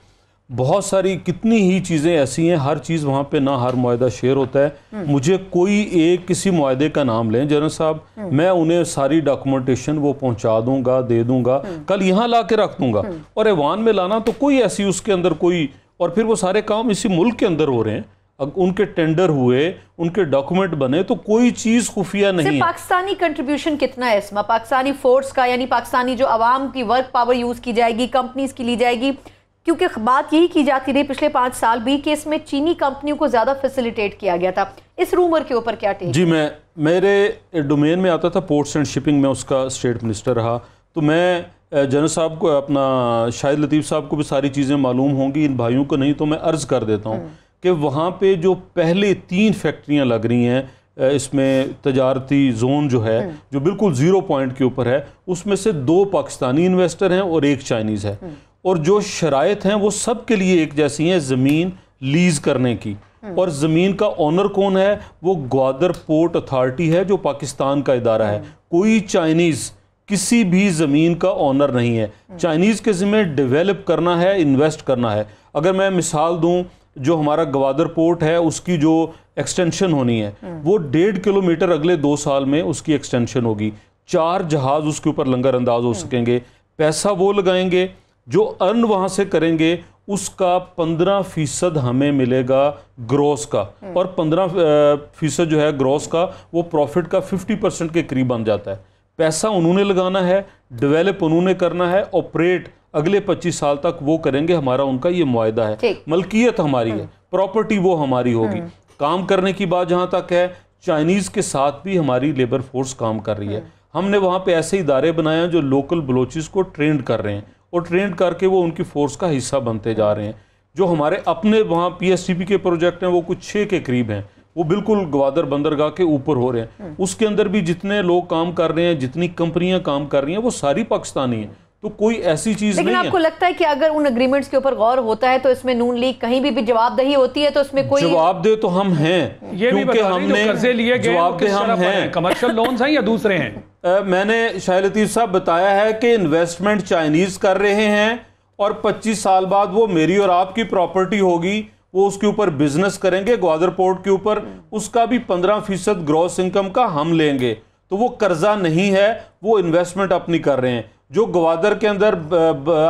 बहुत सारी कितनी ही चीज़ें ऐसी हैं, हर चीज़ वहाँ पे ना हर मुआहदा शेयर होता है। मुझे कोई एक किसी मुआहदे का नाम लें जनरल साहब, मैं उन्हें सारी डॉक्यूमेंटेशन वो पहुँचा दूंगा, दे दूंगा, कल यहाँ ला के रख दूंगा। और ऐवान में लाना तो कोई ऐसी उसके अंदर कोई, और फिर वो सारे काम इसी मुल्क के अंदर हो रहे हैं, उनके टेंडर हुए, उनके डॉक्यूमेंट बने, तो कोई चीज खुफिया नहीं है। पाकिस्तानी कंट्रीब्यूशन कितना है इसमें, पाकिस्तानी फोर्स का, यानी पाकिस्तानी जो आवाम की वर्क पावर यूज की जाएगी, कंपनीज की ली जाएगी? क्योंकि बात यही की जाती रही पिछले 5 साल भी कि इसमें चीनी कंपनियों को ज्यादा फैसिलिटेट किया गया था। इस रूमर के ऊपर क्या टेक? जी, मैं मेरे डोमेन में आता था पोर्ट्स एंड शिपिंग में, उसका स्टेट मिनिस्टर रहा, तो मैं जनरल साहब को, अपना शाहिद लतीफ़ साहब को भी सारी चीज़ें मालूम होंगी, इन भाइयों को नहीं, तो मैं अर्ज़ कर देता हूँ कि वहाँ पे जो पहले 3 फैक्ट्रियाँ लग रही हैं, इसमें तजारती जोन जो है जो बिल्कुल 0 पॉइंट के ऊपर है, उसमें से 2 पाकिस्तानी इन्वेस्टर हैं और 1 चाइनीज़ है। और जो शराइत हैं वो सब के लिए एक जैसी हैं, ज़मीन लीज करने की। और ज़मीन का ओनर कौन है? वो ग्वादर पोर्ट अथॉरिटी है, जो पाकिस्तान का इदारा है। कोई चाइनीज़ किसी भी ज़मीन का ओनर नहीं है। चाइनीज़ के ज़िम्मे डेवलप करना है, इन्वेस्ट करना है। अगर मैं मिसाल दूँ, जो हमारा ग्वादर पोर्ट है उसकी जो एक्सटेंशन होनी है वो 1.5 किलोमीटर अगले 2 साल में उसकी एक्सटेंशन होगी। 4 जहाज उसके ऊपर लंगर अंदाज हो सकेंगे। पैसा वो लगाएंगे, जो अर्न वहाँ से करेंगे उसका 15% हमें मिलेगा ग्रॉस का, और 15% जो है ग्रॉस का, वो प्रॉफिट का 50% के करीब बन जाता है। पैसा उन्होंने लगाना है, डेवलप उन्होंने करना है, ऑपरेट अगले 25 साल तक वो करेंगे। हमारा उनका ये मुआहदा है, मलकियत हमारी है, प्रॉपर्टी वो हमारी होगी। काम करने की बात जहाँ तक है, चाइनीज़ के साथ भी हमारी लेबर फोर्स काम कर रही है। हमने वहाँ पे ऐसे इदारे बनाए हैं जो लोकल बलोचिस को ट्रेंड कर रहे हैं, और ट्रेंड करके वो उनकी फोर्स का हिस्सा बनते जा रहे हैं। जो हमारे अपने वहाँ PSTP के प्रोजेक्ट हैं वो कुछ 6 के करीब हैं। वो बिल्कुल ग्वादर बंदरगाह के ऊपर हो रहे हैं। उसके अंदर भी जितने लोग काम कर रहे हैं, जितनी कंपनियां काम कर रही हैं, वो सारी पाकिस्तानी हैं। तो कोई ऐसी चीज नहीं है। लेकिन आपको लगता है कि अगर उन एग्रीमेंट्स के ऊपर गौर होता है तो इसमें नून लीग कहीं भी जवाबदही होती है, तो इसमें कोई जवाबदेह तो हम हैं, क्योंकि हमने कर्जे लिए गए जवाबदेह हम हैं। कमर्शियल लोन्स हैं या दूसरे हैं? मैंने शाहिद लतीफ साहब बताया है कि इन्वेस्टमेंट चाइनीज कर रहे हैं और 25 साल बाद वो मेरी और आपकी प्रॉपर्टी होगी, वो उसके ऊपर बिजनेस करेंगे ग्वादर पोर्ट के ऊपर, उसका भी 15% ग्रॉस इनकम का हम लेंगे। तो वो कर्जा नहीं है, वो इन्वेस्टमेंट अपनी कर रहे हैं। जो ग्वादर के अंदर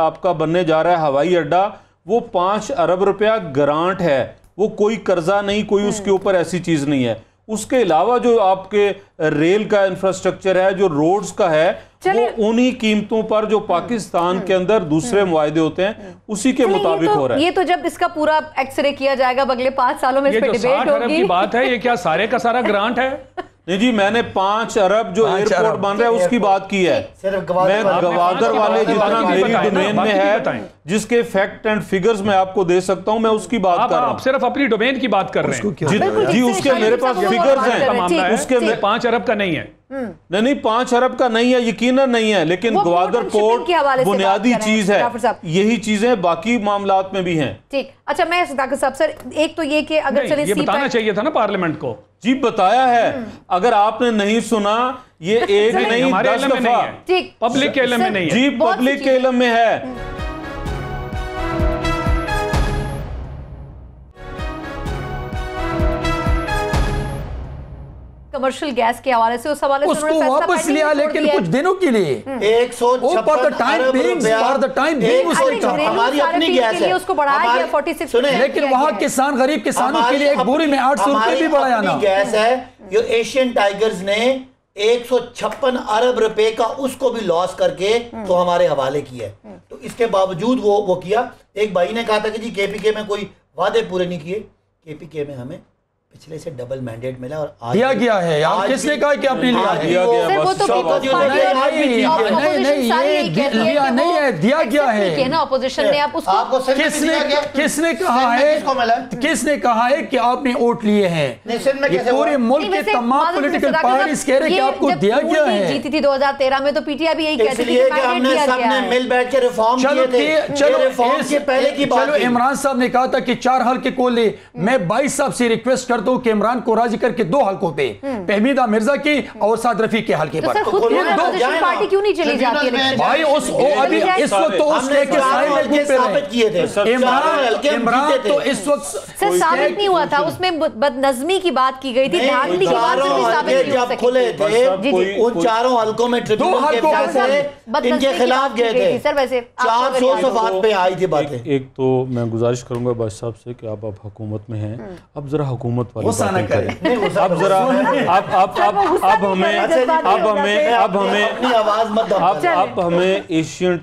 आपका बनने जा रहा है हवाई अड्डा, वो 5 अरब रुपया ग्रांट है, वो कोई कर्जा नहीं, कोई उसके ऊपर ऐसी चीज नहीं है। उसके अलावा जो आपके रेल का इंफ्रास्ट्रक्चर है, जो रोड्स का है, वो उन्हीं कीमतों पर जो पाकिस्तान के अंदर दूसरे मुआहदे होते हैं उसी के मुताबिक हो रहा है। ये तो जब इसका पूरा एक्सरे किया जाएगा अगले 5 सालों में इस पे डिबेट होगी। 60 अरब की बात है, ये क्या सारे का सारा ग्रांट है? नहीं जी, मैंने 5 अरब जो एयरपोर्ट बन रहा है उसकी बात की है। मैं गवादर वाले जितना मेरी डोमेन में है, जिसके फैक्ट एंड फिगर्स मैं आपको दे सकता हूं, मैं उसकी बात कर रहा हूं। आप सिर्फ अपनी डोमेन की बात कर रहे हैं जी, उसके मेरे पास फिगर्स हैं, उसके 5 अरब का नहीं है। नहीं 5 अरब का नहीं है, यकीनन नहीं है, लेकिन ग्वादर पोर्ट बुनियादी चीज है। यही चीजें बाकी मामलात में भी हैं। ठीक, अच्छा मैं सदाकत साहब सर, एक तो ये कि अगर चले ये बताना चाहिए था ना पार्लियामेंट को। जी बताया है, अगर आपने नहीं सुना, ये एक नहीं 10 दफा पब्लिक के इल्म में नहीं है। जी पब्लिक के इल्म में है। कमर्शियल गैस के हवाले से, उस हवाले से उसको वापस लिया, लेकिन कुछ दिनों के लिए 156 हमारी अपनी गैस है, उसको बढ़ाया गया 46, लेकिन वहाँ किसान गरीब किसानों के लिए एक बोरी में 800 रुपए भी बढ़ाया ना। गैस है जो एशियन टाइगर्स ने 156 अरब रुपए का उसको भी लॉस करके तो हमारे हवाले किया है। तो इसके बावजूद वो किया। एक भाई ने कहा था कि जी केपीके में कोई वादे पूरे नहीं किए। केपीके में हमें पिछले से डबल मैंडेट मिला और आज दिया गया है यार। किसने कहा कि आपने लिया है? दिया गया, वो तो नहीं है, दिया गया है ना ऑपोजिशन ने। आप उसको किसने कहा है, किसने कहा है कि आपने वोट लिए हैं? पूरे मुल्क के तमाम पॉलिटिकल पार्टीज कह रहे हैं कि आपको दिया गया है। जीती थी 2013 में, तो पीटीआई भी यही कहती थी कि हमने सबने मिल बैठ के रिफॉर्म किए थे। चलो रिफॉर्म के पहले की बात। चलो इमरान साहब ने कहा था कि 4 हल्के को ले। मैं 22 साहब से रिक्वेस्ट करता हूं कि इमरान को राजी करके 2 हल्कों पे, फहमीदा मिर्जा की और साद रफी के हल्के पर। तो खुद पार्टी क्यों नहीं चली जाती है भाई? अभी इस वक्त तो उसने के साबित किए थे इमरान तो इस वक्त सर साबित नहीं हुआ था, उसमें बदनज़मी की बात की गई थी, धांधली की बात से साबित नहीं हो सकी। खुले थे उन 4 हल्कों में ट्रिब्यूनल के फैसले इनके खिलाफ गए थे सर। वैसे 400 सवाल पे आई थी बातें। एक तो मैं गुजारिश करूंगा बादशाह साहब से कि आप हुकूमत में हैं, अब जरा हुकूमत वाली बातें करें। अब जरा अब हमें एशियन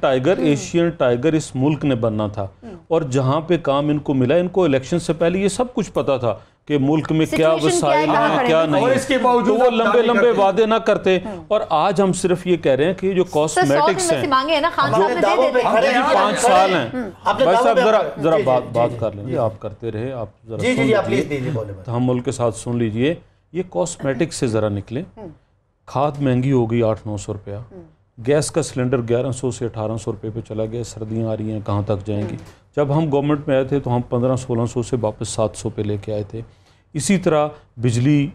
टाइगर इस मुल्क ने बनना था, और जहां पे काम इनको मिला, इनको इलेक्शन से पहले ये सब कुछ पता था कि मुल्क में क्या वसाइल हैं क्या नहीं, और इसके बावजूद वो लंबे लंबे वादे ना करते। और आज हम सिर्फ ये कह रहे हैं कि जो कॉस्मेटिक्स हैं, 5 साल हैं। भाई साहब जरा बात कर लेंगे, आप करते रहे, आप जरा तहम्मुल के साथ सुन लीजिए। ये कॉस्मेटिक्स से जरा निकले। खाद महंगी हो गई 800-900 रुपया, गैस का सिलेंडर 1100 से 1800 रुपये पे चला गया। सर्दियाँ आ रही हैं, कहाँ तक जाएंगी? जब हम गवर्नमेंट में आए थे तो हम 1500-1600 से वापस 700 पे लेके आए थे। इसी तरह बिजली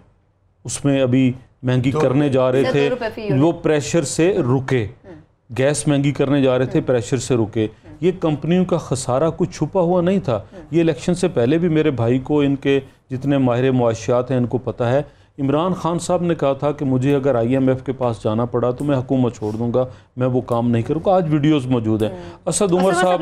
उसमें अभी महंगी करने जा रहे थे, वो प्रेशर से रुके। गैस महंगी करने जा रहे थे, प्रेशर से रुके। ये कंपनियों का खसारा कुछ छुपा हुआ नहीं था। ये इलेक्शन से पहले भी मेरे भाई को, इनके जितने माहिर मुआशियात हैं इनको पता है। इमरान खान साहब ने कहा था कि मुझे अगर IMF के पास जाना पड़ा तो मैं हुकूमत छोड़ दूंगा, मैं वो काम नहीं करूँगा। आज वीडियोस मौजूद हैं। असद उमर साहब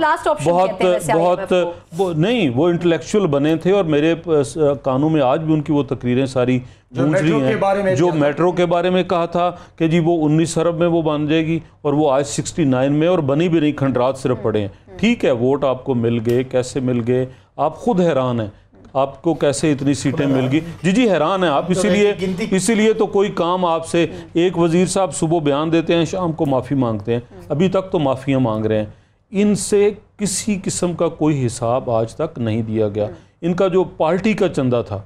बहुत नहीं, वो इंटेलेक्चुअल बने थे, और मेरे कानों में आज भी उनकी वो तकरीरें सारी गूंज रही हैं। जो मेट्रो के बारे में कहा था कि जी वो 19 अरब में वो बन जाएगी, और वो आज 69 में, और बनी भी नहीं, खंडरात सिर्फ पड़े हैं। ठीक है, वोट आपको मिल गए, कैसे मिल गए आप खुद हैरान हैं, आपको कैसे इतनी सीटें मिल गई। जी हैरान है आप। इसीलिए तो कोई काम आपसे, एक वजीर साहब सुबह बयान देते हैं, शाम को माफ़ी मांगते हैं। अभी तक तो माफ़ियाँ मांग रहे हैं। इनसे किसी किस्म का कोई हिसाब आज तक नहीं दिया गया। इनका जो पार्टी का चंदा था,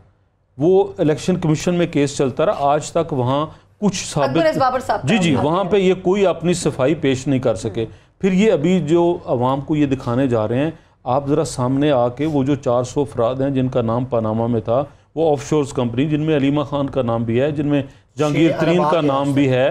वो इलेक्शन कमीशन में केस चलता रहा, आज तक वहाँ कुछ साबित जी वहाँ पे ये कोई अपनी सफाई पेश नहीं कर सके। फिर ये अभी जो अवाम को ये दिखाने जा रहे हैं, आप ज़रा सामने आके वो जो 400 अफराद हैं जिनका नाम पनामा में था, वो ऑफशोर्स कंपनी जिनमें अलीमा खान का नाम भी है, जिनमें जहांगीर तरीन का नाम भी है,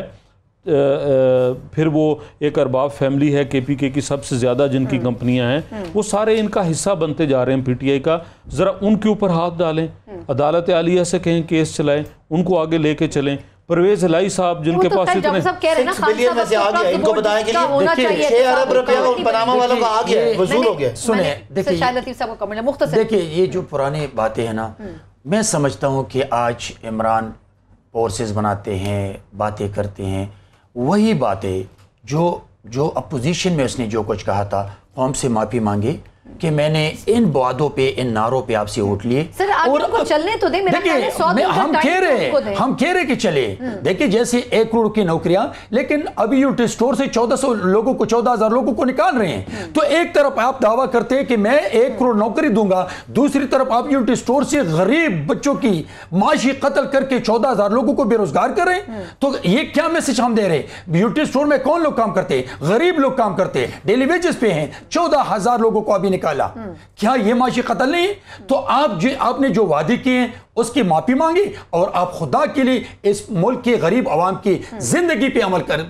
फिर वो एक अरबाब फैमिली है KPK की सबसे ज़्यादा जिनकी कंपनियां हैं, वो सारे इनका हिस्सा बनते जा रहे हैं PTI का। ज़रा उनके ऊपर हाथ डालें, अदालत आलिया से कहें केस चलाएं, उनको आगे लेके चलें। परवेज इलाही साहब जिनके पास इतने 6 बिलियन में से आ गया, इनको बताया कि 6 अरब रुपया पनामा वालों का आ गया, वसूल हो गया। सुने, देखिए ये जो पुरानी बातें हैं ना, मैं समझता हूँ कि आज इमरान फोर्सेस बनाते हैं, बातें करते हैं, वही बातें जो अपोजिशन में उसने जो कुछ कहा था, कौम से माफ़ी मांगे कि मैंने इन वादों पे, इन नारों पे आपसे वोट लिए। सर और को चलने तो दे, मेरा ख्याल है 100 दिन हम कह रहे कि चले। देखिए जैसे 1 करोड़ की नौकरियां, लेकिन अभी यूनिट स्टोर से 1400 लोगों को, 14,000 लोगों को निकाल रहे हैं। तो एक तरफ आप दावा करते हैं कि मैं 1 करोड़ नौकरी दूंगा, दूसरी तरफ आप यूनिट स्टोर से गरीब बच्चों की माशी कत्ल करके 14,000 लोगों को बेरोजगार कर रहे हैं। तो ये क्या मैसेज हम दे रहे हैं? यूनिट स्टोर में कौन लोग काम करते हैं? गरीब लोग काम करते हैं, डेली वेजेस पे हैं। 14,000 लोगों को अभी निकाला, क्या ये माशी कत्ल नहीं? तो आपने जो वादे किए हैं उसकी माफी मांगी, और आप खुदा के लिए इस मुल्क के गरीब आवाम की जिंदगी पे अमल कर,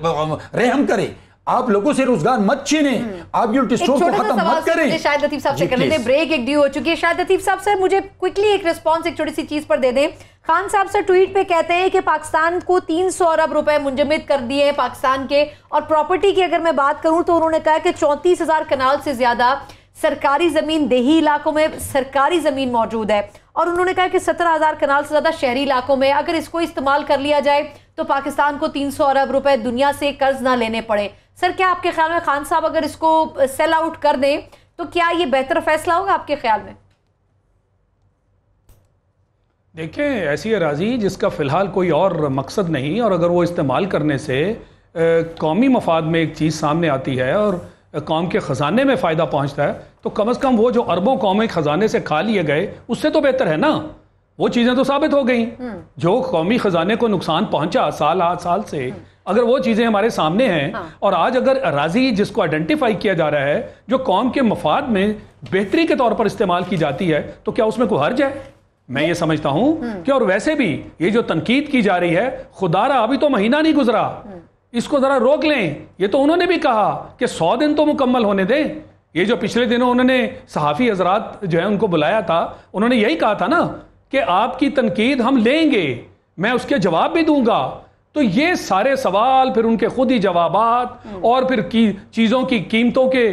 रहम करें। आप लोगों से रोजगार मत छीने, आप यूनिट स्टोर को खत्म मत करें। शाहिद लतीफ साहब से करने दें, ब्रेक एक ड्यू हो चुकी है। शाहिद लतीफ साहब से मुझे क्विकली एक रिस्पॉन्स एक छोटी सी चीज पर दे दें। खान साहब से ट्वीट पे कहते हैं कि पाकिस्तान को 300 अरब रुपए मुंजमद कर दिए हैं पाकिस्तान के, और प्रॉपर्टी की अगर मैं बात करूं तो उन्होंने कहा कि 34,000 कनाल से ज्यादा सरकारी जमीन देही इलाकों में सरकारी जमीन मौजूद है, और उन्होंने कहा कि 17,000 कनाल से ज्यादा शहरी इलाकों में। अगर इसको इस्तेमाल कर लिया जाए तो पाकिस्तान को 300 अरब रुपए दुनिया से कर्ज ना लेने पड़े। सर क्या आपके ख्याल में खान साहब अगर इसको सेल आउट कर दें तो क्या ये बेहतर फैसला होगा आपके ख्याल में? देखिए ऐसी अराजी जिसका फ़िलहाल कोई और मकसद नहीं, और अगर वो इस्तेमाल करने से कौमी मफाद में एक चीज़ सामने आती है और कौम के ख़जाने में फ़ायदा पहुंचता है, तो कम से कम वो जो अरबों कौमी ख़जाने से खा लिए गए उससे तो बेहतर है ना। वो चीज़ें तो साबित हो गई, जो कौमी ख़जाने को नुकसान पहुंचा साल 8 साल से, अगर वो चीज़ें हमारे सामने हैं। और आज अगर अराजी जिसको आइडेंटिफाई किया जा रहा है जो कौम के मफाद में बेहतरी के तौर पर इस्तेमाल की जाती है, तो क्या उसमें कोई हर्ज है? मैं ये समझता हूं कि, और वैसे भी ये जो तनकीद की जा रही है, खुदारा अभी तो महीना नहीं गुजरा, इसको जरा रोक लें। ये तो उन्होंने भी कहा कि 100 दिन तो मुकम्मल होने दें। ये जो पिछले दिनों उन्होंने सहाफ़ी हजरात जो है उनको बुलाया था, उन्होंने यही कहा था ना कि आपकी तनकीद हम लेंगे, मैं उसके जवाब भी दूंगा। तो ये सारे सवाल, फिर उनके खुद ही जवाबात, और फिर चीज़ों की कीमतों के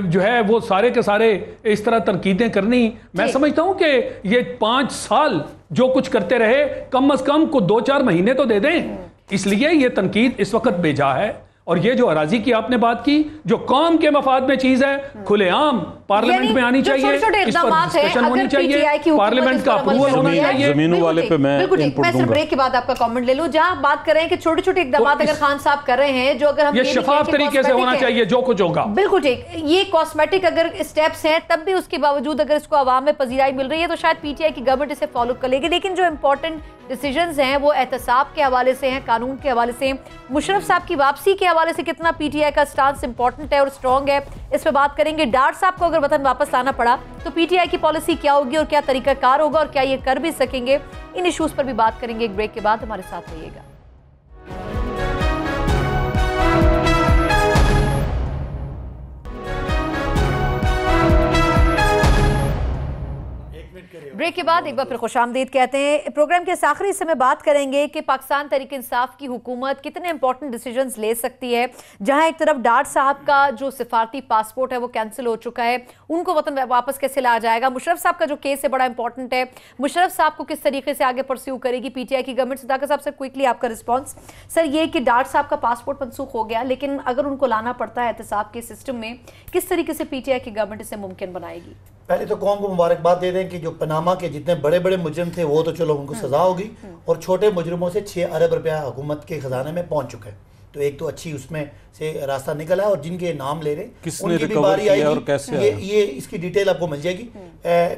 जो है वो सारे के सारे इस तरह तनकीदें करनी, मैं समझता हूं कि ये 5 साल जो कुछ करते रहे, कम से कम को 2-4 महीने तो दे दें। इसलिए ये तनकीद इस वक्त बेजा है। और ये जो अराजी की आपने बात की, जो कौम के मफाद में चीज है, खुलेआम पार्लियामेंट में आनी चाहिए, इस पर डिस्कशन होनी चाहिए, पार्लियामेंट का अप्रूवल होना चाहिए। जमीनों वाले पे मैं सिर्फ ब्रेक के बाद आपका कमेंट ले लूं, जहां बात कर रहे हैं कि छोटे छोटे इकदाम अगर खान साहब कर रहे हैं, जो अगर हम ये शफाफ तरीके से होना चाहिए जो कुछ होगा। बिल्कुल ठीक, ये कॉस्मेटिक अगर स्टेप्स हैं, तब भी उसके बावजूद अगर इसको आवाम में पजीराई मिल रही है तो शायद PTI की गवर्नमेंट इसे फॉलो कर लेगी। लेकिन जो इंपॉर्टेंट डिसीजंस हैं वो एहतसाब के हवाले से हैं, कानून के हवाले से, मुशर्रफ साहब की वापसी के हवाले से कितना PTI का स्टांस इंपॉर्टेंट है और स्ट्रॉन्ग है, इस पर बात करेंगे। डार साहब को अगर वतन वापस लाना पड़ा तो PTI की पॉलिसी क्या होगी और क्या तरीकाकार होगा और क्या ये कर भी सकेंगे, इन इश्यूज पर भी बात करेंगे। एक ब्रेक के बाद हमारे साथ रहिएगा। ब्रेक के बाद एक बार फिर खुशामदीद कहते हैं। प्रोग्राम के आखिरी हिस्से में बात करेंगे कि पाकिस्तान तहरीक इंसाफ की हुकूमत कितने इंपॉर्टेंट डिसीजंस ले सकती है। जहां एक तरफ डार साहब का जो सिफारती पासपोर्ट है वो कैंसिल हो चुका है, उनको वतन वापस कैसे लाया जाएगा। मुशर्रफ साहब का जो केस है बड़ा इंपॉर्टेंट है, मुशर्रफ साहब को किस तरीके से आगे परस्यू करेगी PTI की गवर्नमेंट। सदाकत साहब से क्विकली आपका रिस्पॉन्स। सर ये कि डार साहब का पासपोर्ट मनसूख हो गया, लेकिन अगर उनको लाना पड़ता है एहतसाब के सिस्टम में, किस तरीके से PTI की गवर्नमेंट इसे मुमकिन बनाएगी? पहले तो कौम को मुबारकबाद दे दें कि जो पनामा के जितने बड़े बड़े मुजरिम थे वो तो चलो उनको सजा होगी, और छोटे मुजरिमों से 6 अरब रुपया हुकूमत के खजाने में पहुंच चुके हैं। तो एक तो अच्छी उसमें से रास्ता निकला और जिनके नाम ले रहे किसने उनकी भी रिकवर बारी किया आएगी। और कैसे ये इसकी डिटेल आपको मिल जाएगी।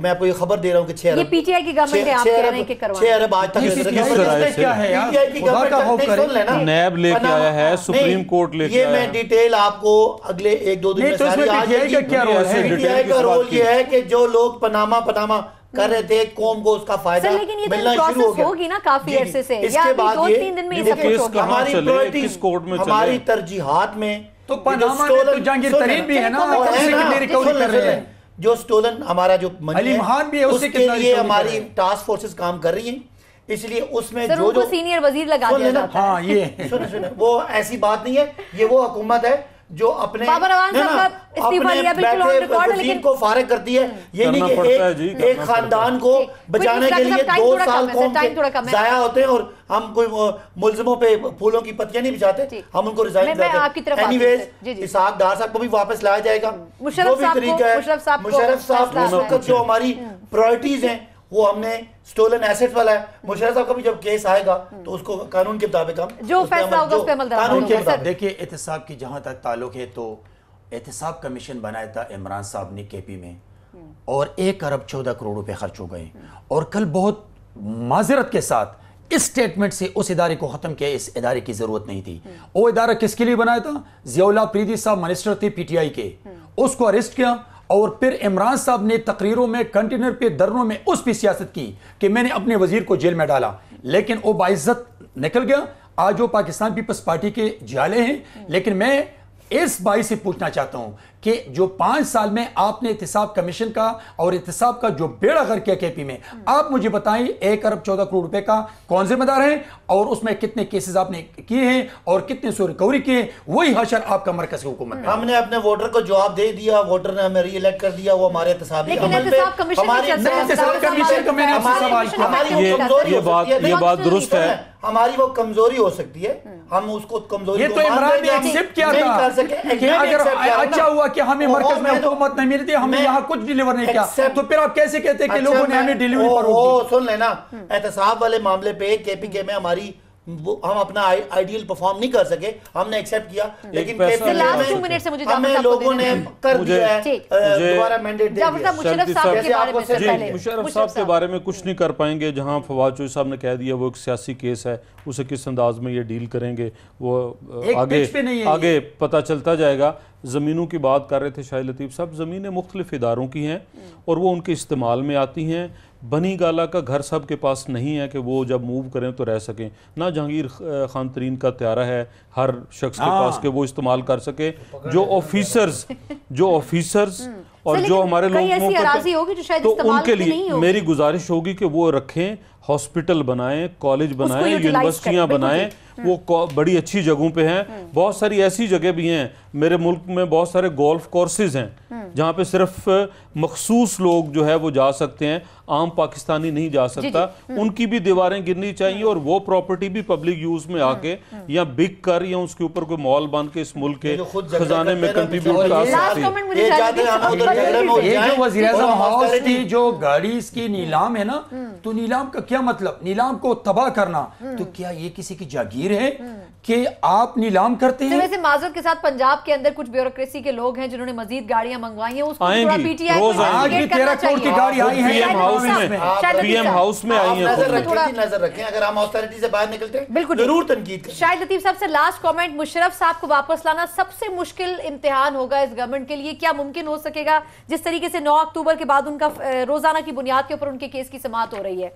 मैं आपको ये खबर दे रहा हूँ कि 6 अरब, ये पीटीआई की गवर्नमेंट है, आप कह रहे हैं कि करवाएं। 6 अरब आज तक क्या है यार, पीटीआई की खुदा का खौफ गवर्नमेंट, सुन लेना, नैब लेके आया है, सुप्रीम कोर्ट लेके ये आया मैं है। डिटेल आपको अगले 1-2 दिन में तो इसमें सारी आ PTI का क्या रोल है? ऐसे पीटीआई डिटेल का किस बात रोल की? ये है कि जो लोग पनामा कर रहे थे, कौम को उसका फायदा सर, लेकिन ये तो मिलना शुरू हो प्रोसेस गया। होगी ना काफी जी, अरसे से, या इसके अभी बाद 2-3 दिन में ये सब केस कुछ हो गया? कहाँ हमारी चले, प्रायोरिटी, किस कोर्ट में चले? हमारी तरजीहात में तो पनामा में तो जहांगीर तरीन भी है ना, और है उससे ना, कितनी रिकवरी सुन कर ले, रहे हैं। जो स्टोलन हमारा जो मनी अली महान भी है, उससे उसके कितना लिए रिकवरी कर हमारी रहे हैं। टास्क फोर्सेस काम कर रही हैं, इसलिए उसमें सर, जो उनको जो सीनियर वजीर लगा सुन दिया लेना, जाता है। हाँ ये सुने वो ऐसी बात नहीं है, ये वो हुकूमत है जो अपने बाबर अवान ना, साहब का इस्तीफा अपने लिया, बिल्कुल on बैठे record है, वजीर लेकिन को फारिग करती है। ये नहीं करना कि पड़ता है जी, एक करना खानदान को बचाने के लिए 2 साल कौम के जाया होते हैं और हम कोई मुल्जिमों पे फूलों की पत्तियां नहीं बिछाते, हम उनको रिजाइन मैं आपकी तरफ आती हूँ एनीवेज सर। जी, जी। इसाक डार साहब को भी वापस लाया जाएगा। मुशर्रफ जो भी साहब को- तरीका है, मुशर्रफ साहब को मुशर्रफ साहब फैसला उस वक्त जो हमारी प्रायोरिटीज हैं वो हमने स्टोलन एसेट वाला है। मुशर्रफ साहब का भी जब केस आएगा तो उसको कानून के मुताबिक हम जो उस पे फैसला होगा उस पे अमल दरामद कानून के होगा। सर, मुताबिक देखिए एहतसाब की जहां तक ताल्लुक है तो एहतसाब कमीशन बनाया था इमरान साहब ने केपी में और 1 अरब 14 करोड़ रुपए खर्च हो गए और कल बहुत माजरत के साथ इस स्टेटमेंट से उस इदारे को खत्म किया। इस इदारे की जरूरत नहीं थी। वो इदारा किसके लिए बनाया था? जियाउल्लाह अफरीदी साहब मिनिस्टर थे पीटीआई के, उसको अरेस्ट किया और फिर इमरान साहब ने तकरीरों में कंटेनर पे धरनों में उस पर सियासत की कि मैंने अपने वजीर को जेल में डाला, लेकिन वो बाइज्जत निकल गया। आज वो पाकिस्तान पीपल्स पार्टी के जाले हैं। लेकिन मैं इस भाई से पूछना चाहता हूं कि जो 5 साल में आपने एहतसाब कमीशन का और एहतसाब का जो बेड़ा गर्क किया केपी में, आप मुझे बताएं 1 अरब 14 करोड़ रुपए का कौन जिम्मेदार है और उसमें कितने केसेस आपने किए हैं और कितने सौ रिकवरी किए? वही हशर आपका मरकज की हुकूमत में। हमने अपने वोटर को जवाब दे दिया, वोटर ने हमें री इलेक्ट कर दिया, वो हमारे एहतसाबी लेकिन अमल पे एहतसाब कमीशन हमारी नहीं चल रहा है। एहतसाब कमीशन का मैंने आपसे सवाल किया। हमारी वो ये कमजोरी हो बात- सकती है। ये बात दुरुस्त है। हमारी वो कमजोरी हो सकती है, हम उसको कमजोरी ये को तो मान इमरान ने लेंगे, हम एक्सेप्ट किया नहीं था कर सके, कि नहीं अगर accept किया ना। अच्छा हुआ कि हमें मरकज में मैं तो- हुकूमत नहीं मिली थी, हमने मैं- यहाँ कुछ डिलीवर नहीं किया, Accept- तो फिर आप कैसे कहते हैं कि अच्छा, लोगों ने हमें डिलीवरी पर रोक दी? सुन लेना, एहतसाब वाले मामले पे केपीके में हमारी हम अपना आइडियल परफॉर्म नहीं कर सके, हमने एक्सेप्ट किया, लेकिन पैसा KPK लास्ट में 2 मिनट से मुझे जाफर हमें साहब को लोगों ने देना कर मुझे- दिया है, ठीक। दोबारा मैंडेट दे जाफर दिया। साहब, मुशर्रफ साहब के जैसे बारे में आपको सर जी, पहले मुशर्रफ साहब के बारे में कुछ नहीं कर पाएंगे। जहां फवाद चौधरी साहब ने कह दिया वो एक सियासी केस है, उसे किस अंदाज में ये डील करेंगे वो एक आगे pitch पे नहीं है आगे पता चलता जाएगा। ज़मीनों की बात कर रहे थे शाहिद लतीफ़ साहब, ज़मीनें मुख्तलिफ इदारों की हैं और वो उनके इस्तेमाल में आती हैं। बनी गाला का घर सब के पास नहीं है कि वो जब मूव करें तो रह सकें, ना जहांगीर खान तरीन का त्यारा है हर शख्स के पास कि वो इस्तेमाल कर सके। जो ऑफिसर्स और जो हमारे लोग ऐसी मौके पे- अराजी होगी जो शायद तो इस्तेमाल उनके में नहीं लिए होगी। मेरी गुजारिश होगी कि वो रखें, हॉस्पिटल बनाएं, कॉलेज बनाएं, utilize यूनिवर्सिटियां करें, बिल्कुल बनाएं। वो बड़ी अच्छी जगहों पे हैं। बहुत सारी ऐसी जगह भी हैं मेरे मुल्क में, बहुत सारे गोल्फ कोर्सेज हैं जहाँ पे सिर्फ मखसूस लोग जो है वो जा सकते हैं, आम पाकिस्तानी नहीं जा सकता। उनकी भी दीवारें गिरनी चाहिए और वो प्रॉपर्टी भी पब्लिक यूज में आके या बिक कर या उसके ऊपर कोई मॉल बन के इस मुल्क के जो खुद झगड़ा खजाने में करते हैं ना, कंट्रीब्यूट और कर ये- लास्ट सकती है। कमेंट मुझे ये शायद जाते हैं, हम उधर झगड़े में हो ये जाएं जो वज़ीर आज़म और हम हाउस austerity- की जो गाड़ी इसकी नीलाम है ना, तो नीलाम का क्या मतलब? नीलाम को तबाह करना, तो क्या ये किसी की जागीर है कि आप नीलाम करते तो हैं? वैसे माजरत के साथ पंजाब के अंदर कुछ ब्यूरोक्रेसी के लोग हैं जिन्होंने मजीद गाड़ियां मंगवाई हैं, उसको आएंगी, थोड़ा पीटीआई रोज को आएंगी। आज भी investigate 13 करना करोड़ की चाहिए। गाड़ी आई है पीएम हाउस में शायद पीएम हाउस में आई आप है नजर खुद। रखें जी, नजर रखें, अगर हम ऑस्टेरिटी से बाहर निकलते हैं बिल्कुल जरूर तनकीद करें। शाहिद लतीफ साहब से लास्ट कमेंट, मुशर्रफ साहब को वापस लाना सबसे मुश्किल इम्तिहान होगा इस गवर्नमेंट के लिए, क्या मुमकिन हो सकेगा जिस तरीके से 9 अक्टूबर के बाद उनका रोजाना की बुनियाद के ऊपर उनके केस की समाअत हो रही है?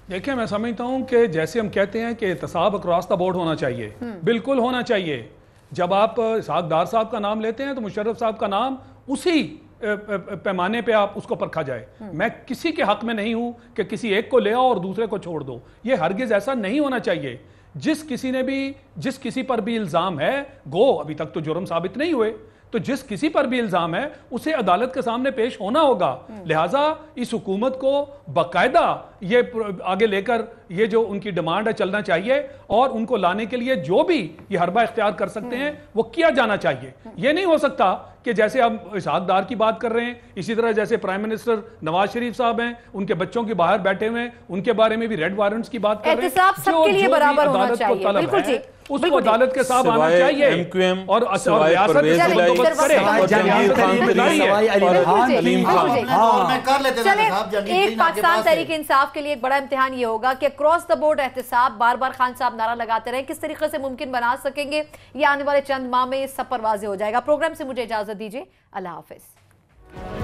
देखिए, मैं समझता हूं कि जैसे हम कहते हैं कि एहतसाब अक्रॉस द बोर्ड होना चाहिए, बिल्कुल होना चाहिए। जब आप इसहाक डार साहब का नाम लेते हैं तो मुशर्रफ साहब का नाम उसी पैमाने पे आप उसको परखा जाए। मैं किसी के हक में नहीं हूं कि किसी एक को ले आओ और दूसरे को छोड़ दो, ये हरगिज ऐसा नहीं होना चाहिए। जिस किसी पर भी इल्जाम है, गो अभी तक तो जुर्म साबित नहीं हुए, तो जिस किसी पर भी इल्जाम है उसे अदालत के सामने पेश होना होगा। लिहाजा इस हुकूमत को बाकायदा ये आगे लेकर ये जो उनकी डिमांड है चलना चाहिए और उनको लाने के लिए जो भी ये हरबा इख्तियार कर सकते हैं वो किया जाना चाहिए। ये नहीं हो सकता कि जैसे आप इसहाक डार की बात कर रहे हैं, इसी तरह जैसे प्राइम मिनिस्टर नवाज शरीफ साहब हैं, उनके बच्चों के बाहर बैठे हुए हैं, उनके बारे में भी रेड वारंट्स की बात कर रहे हैं। एहतिसाब सबके लिए बराबर होना चाहिए। बिल्कुल जी, उसको अदालत के साथ आना चाहिए और रियासत एक पाकिस्तान तहरीक इंसाफ के लिए एक बड़ा इम्तिहान ये होगा कि क्रॉस द बोर्ड एहतिसाब, बार बार खान साहब नारा लगाते रहे, किस तरीके से मुमकिन बना सकेंगे ये आने वाले चंद माह में सब पर वाज़ेह हो जाएगा। प्रोग्राम से मुझे इजाजत दीजिए, अल्लाह हाफिज।